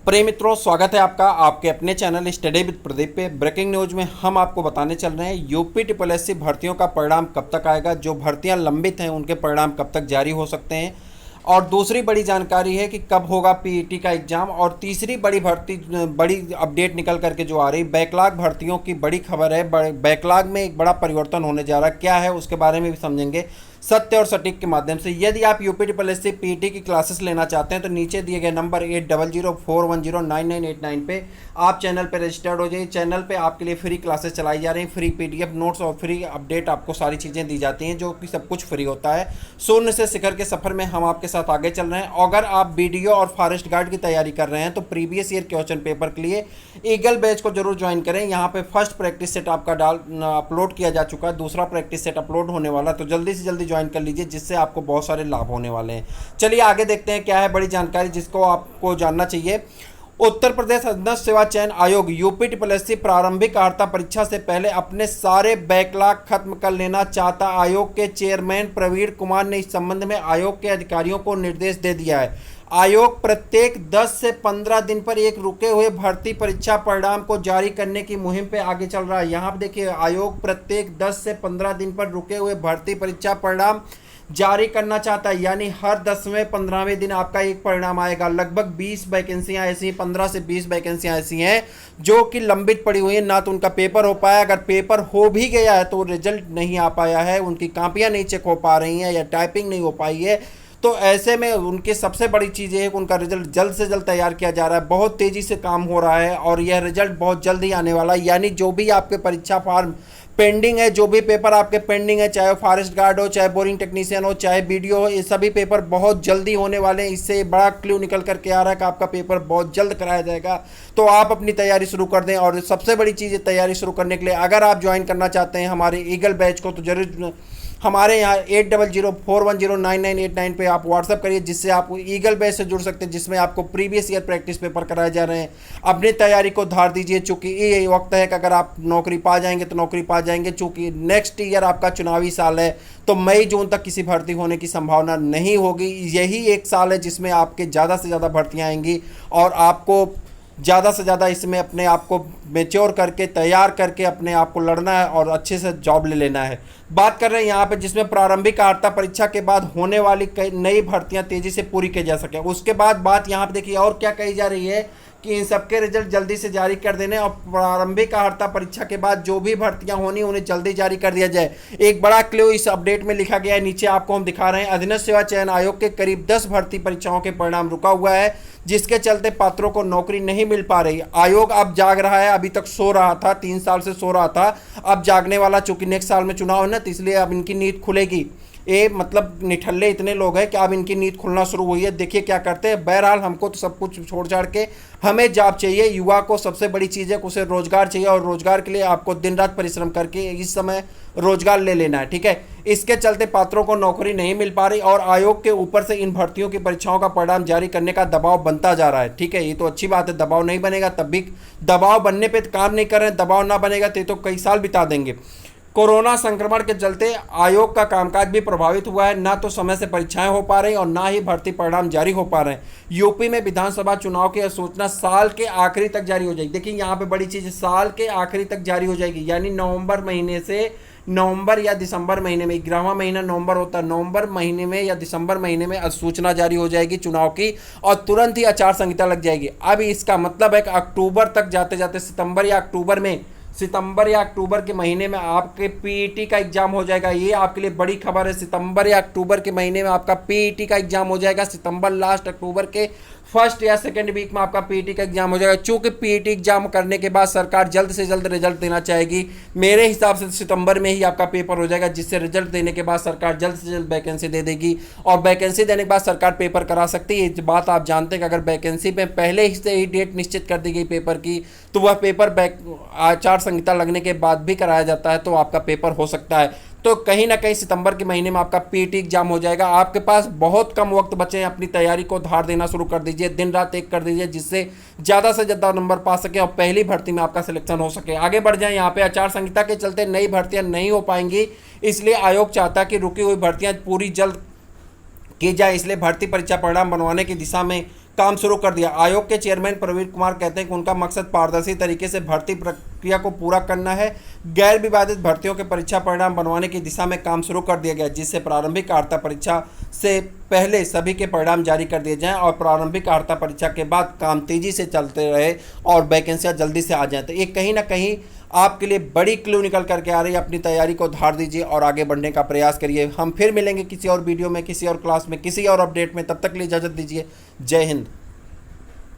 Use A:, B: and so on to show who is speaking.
A: प्रिय मित्रों, स्वागत है आपका आपके अपने चैनल स्टडी विद प्रदीप पे। ब्रेकिंग न्यूज़ में हम आपको बताने चल रहे हैं यूपी ट्रिपल भर्तियों का परिणाम कब तक आएगा, जो भर्तियां लंबित हैं उनके परिणाम कब तक जारी हो सकते हैं, और दूसरी बड़ी जानकारी है कि कब होगा पीईटी का एग्ज़ाम, और तीसरी बड़ी अपडेट निकल करके जो आ रही बैकलॉग भर्तियों की बड़ी खबर है। बैकलॉग में एक बड़ा परिवर्तन होने जा रहा है, क्या है उसके बारे में भी समझेंगे सत्य और सटीक के माध्यम से। यदि आप यूपी ट्रिपल पीईटी की क्लासेस लेना चाहते हैं तो नीचे दिए गए नंबर 8004109989 पे आप चैनल पे रजिस्टर्ड हो जाइए। चैनल पे आपके लिए फ्री क्लासेस चलाई जा रही हैं, फ्री पीडीएफ नोट्स और फ्री अपडेट, आपको सारी चीज़ें दी जाती हैं, जो कि सब कुछ फ्री होता है। शून्य से शिखर के सफ़र में हम आपके साथ आगे चल रहे हैं। अगर आप बीडीओ और फॉरेस्ट गार्ड की तैयारी कर रहे हैं तो प्रीवियस ईयर क्वेश्चन पेपर के लिए ईगल बैच को जरूर ज्वाइन करें। यहाँ पे फर्स्ट प्रैक्टिस सेट आपका अपलोड किया जा चुका है, दूसरा प्रैक्टिस सेट अपलोड होने वाला, तो जल्दी से जल्दी ज्वाइन कर लीजिए, जिससे आपको बहुत सारे लाभ होने वाले हैं। चलिए आगे देखते हैं क्या है बड़ी जानकारी जिसको आपको जानना चाहिए। उत्तर प्रदेश अधीनस्थ सेवा चयन आयोग यूपी ट्रिपल प्रारंभिक अर्हता परीक्षा से पहले अपने सारे बैकलॉग खत्म कर लेना चाहता। आयोग के चेयरमैन प्रवीण कुमार ने इस संबंध में आयोग के अधिकारियों को निर्देश दे दिया है। आयोग प्रत्येक 10 से 15 दिन पर एक रुके हुए भर्ती परीक्षा परिणाम को जारी करने की मुहिम पे आगे चल रहा है। यहाँ पर देखिए, आयोग प्रत्येक 10 से 15 दिन पर रुके हुए भर्ती परीक्षा परिणाम जारी करना चाहता है, यानी हर 10वें 15वें दिन आपका एक परिणाम आएगा। लगभग 20 वैकेंसियां ऐसी, 15 से 20 वैकेंसियां ऐसी हैं जो कि लंबित पड़ी हुई हैं, ना तो उनका पेपर हो पाया, अगर पेपर हो भी गया है तो रिजल्ट नहीं आ पाया है, उनकी कापियां नहीं चेक हो पा रही हैं या टाइपिंग नहीं हो पाई है। तो ऐसे में उनकी सबसे बड़ी चीज़ है कि उनका रिजल्ट जल्द से जल्द तैयार किया जा रहा है। बहुत तेज़ी से काम हो रहा है और यह रिजल्ट बहुत जल्द ही आने वाला है। यानी जो भी आपके परीक्षा फॉर्म पेंडिंग है, जो भी पेपर आपके पेंडिंग है, चाहे फॉरेस्ट गार्ड हो, चाहे बोरिंग टेक्नीशियन हो, चाहे बीडीओ हो, ये सभी पेपर बहुत जल्दी होने वाले हैं। इससे बड़ा क्लू निकल करके आ रहा है कि आपका पेपर बहुत जल्द कराया जाएगा। तो आप अपनी तैयारी शुरू कर दें। और सबसे बड़ी चीज़ है, तैयारी शुरू करने के लिए अगर आप ज्वाइन करना चाहते हैं हमारे ईगल बैच को, तो जरूर हमारे यहाँ 8004109989 पे आप व्हाट्सअप करिए, जिससे आप ईगल बैच से जुड़ सकते हैं, जिसमें आपको प्रीवियस ईयर प्रैक्टिस पेपर कराए जा रहे हैं। अपनी तैयारी को धार दीजिए, चूँकि ये वक्त है कि अगर आप नौकरी पा जाएंगे तो नौकरी पा जाएंगे। चूँकि नेक्स्ट ईयर आपका चुनावी साल है, तो मई जून तक किसी भर्ती होने की संभावना नहीं होगी। यही एक साल है जिसमें आपके ज़्यादा से ज़्यादा भर्तियाँ आएंगी और आपको ज़्यादा से ज़्यादा इसमें अपने आप को मेच्योर करके, तैयार करके अपने आप को लड़ना है और अच्छे से जॉब ले लेना है। बात कर रहे हैं यहाँ पे जिसमें प्रारंभिक अर्हता परीक्षा के बाद होने वाली कई नई भर्तियाँ तेज़ी से पूरी की जा सके। उसके बाद बात यहाँ पे देखिए और क्या कही जा रही है कि इन सबके रिजल्ट जल्दी से जारी कर देने और प्रारंभिक अर्हता परीक्षा के बाद जो भी भर्तियां होनी उन्हें जल्दी जारी कर दिया जाए। एक बड़ा क्लू इस अपडेट में लिखा गया है, नीचे आपको हम दिखा रहे हैं। अधीनस्थ सेवा चयन आयोग के करीब 10 भर्ती परीक्षाओं के परिणाम रुका हुआ है, जिसके चलते पात्रों को नौकरी नहीं मिल पा रही। आयोग अब जाग रहा है, अभी तक सो रहा था, 3 साल से सो रहा था, अब जागने वाला। चूंकि नेक्स्ट साल में चुनाव है ना, तो इसलिए अब इनकी नींद खुलेगी। ये मतलब निठल्ले इतने लोग हैं कि अब इनकी नींद खुलना शुरू हुई है। देखिए क्या करते हैं। बहरहाल हमको तो सब कुछ छोड़ छाड़ के हमें जॉब चाहिए। युवा को सबसे बड़ी चीज़ है कि उसे रोजगार चाहिए, और रोजगार के लिए आपको दिन रात परिश्रम करके इस समय रोजगार ले लेना है, ठीक है। इसके चलते पात्रों को नौकरी नहीं मिल पा रही और आयोग के ऊपर से इन भर्तियों की परीक्षाओं का परिणाम जारी करने का दबाव बनता जा रहा है, ठीक है। ये तो अच्छी बात है, दबाव नहीं बनेगा तब भी, दबाव बनने पे काम नहीं कर रहे हैं, दबाव ना बनेगा तो कई साल बिता देंगे। कोरोना संक्रमण के चलते आयोग का कामकाज भी प्रभावित हुआ है, ना तो समय से परीक्षाएं हो पा रही और ना ही भर्ती परिणाम जारी हो पा रहे हैं। यूपी में विधानसभा चुनाव की अधिसूचना साल के आखिरी तक जारी हो जाएगी। देखिए यहाँ पे बड़ी चीज़, साल के आखिरी तक जारी हो जाएगी, यानी नवंबर या दिसंबर महीने में, 11वां महीना नवंबर होता है, नवंबर महीने में या दिसंबर महीने में अधिसूचना जारी हो जाएगी चुनाव की, और तुरंत ही आचार संहिता लग जाएगी। अब इसका मतलब है कि अक्टूबर तक जाते जाते सितंबर या अक्टूबर के महीने में आपके पीईटी का एग्जाम हो जाएगा। ये आपके लिए बड़ी खबर है। सितंबर या अक्टूबर के महीने में आपका पीईटी का एग्जाम हो जाएगा। सितंबर लास्ट, अक्टूबर के फर्स्ट या सेकंड वीक में आपका पीईटी का एग्जाम हो जाएगा। चूंकि पीईटी एग्जाम करने के बाद सरकार जल्द से जल्द रिजल्ट देना चाहेगी। मेरे हिसाब से सितंबर में ही आपका पेपर हो जाएगा, जिससे रिजल्ट देने के बाद सरकार जल्द से जल्द वैकेंसी दे देगी, और वैकेंसी देने के बाद सरकार पेपर करा सकती है। इस बात आप जानते हैं कि अगर वैकेंसी में पहले ही से ही डेट निश्चित कर दी गई पेपर की, तो वह पेपर आचार संहिता लगने के बाद भी कराया जाता है, तो आपका पेपर हो सकता है। तो कहीं ना कहीं सितंबर के महीने में आपका पीईटी एग्जाम हो जाएगा। आपके पास बहुत कम वक्त बचे हैं, अपनी तैयारी को धार देना शुरू कर दीजिए, दिन रात एक कर दीजिए, जिससे ज़्यादा से ज़्यादा नंबर पा सके और पहली भर्ती में आपका सिलेक्शन हो सके। आगे बढ़ जाएं। यहाँ पे आचार संहिता के चलते नई भर्तियाँ नहीं हो पाएंगी, इसलिए आयोग चाहता है कि रुकी हुई भर्तियाँ पूरी जल्द की जाए। इसलिए भर्ती परीक्षा परिणाम बनवाने की दिशा में काम शुरू कर दिया। आयोग के चेयरमैन प्रवीण कुमार कहते हैं कि उनका मकसद पारदर्शी तरीके से भर्ती प्रक्रिया को पूरा करना है। गैर विवादित भर्तियों के परीक्षा परिणाम बनवाने की दिशा में काम शुरू कर दिया गया, जिससे प्रारंभिक अर्हता परीक्षा से पहले सभी के परिणाम जारी कर दिए जाएं और प्रारंभिक अर्हता परीक्षा के बाद काम तेजी से चलते रहे और वैकेंसियां जल्दी से आ जाएं। तो ये कहीं ना कहीं आपके लिए बड़ी क्लू निकल करके आ रही है। अपनी तैयारी को धार दीजिए और आगे बढ़ने का प्रयास करिए। हम फिर मिलेंगे किसी और वीडियो में, किसी और क्लास में, किसी और अपडेट में। तब तक के लिए इजाज़त दीजिए। जय हिंद।